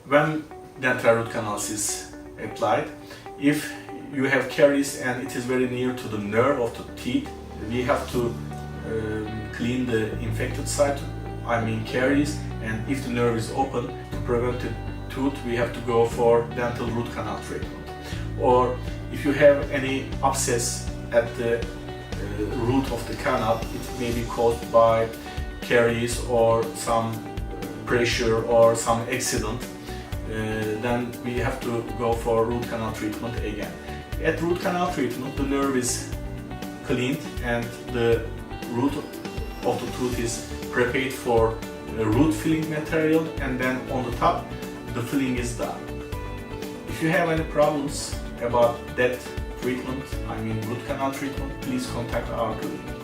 when dental root canals is applied, if you have caries and it is very near to the nerve of the teeth, we have to clean the infected site, I mean caries, and if the nerve is open, to prevent the tooth, we have to go for dental root canal treatment. Or if you have any abscess at the root of the canal, it may be caused by caries or some pressure or some accident, then we have to go for root canal treatment again. At root canal treatment, the nerve is cleaned and the root of the tooth is prepared for root filling material, and then on the top the filling is done. If you have any problems about that treatment, I mean root canal treatment, please contact our clinic.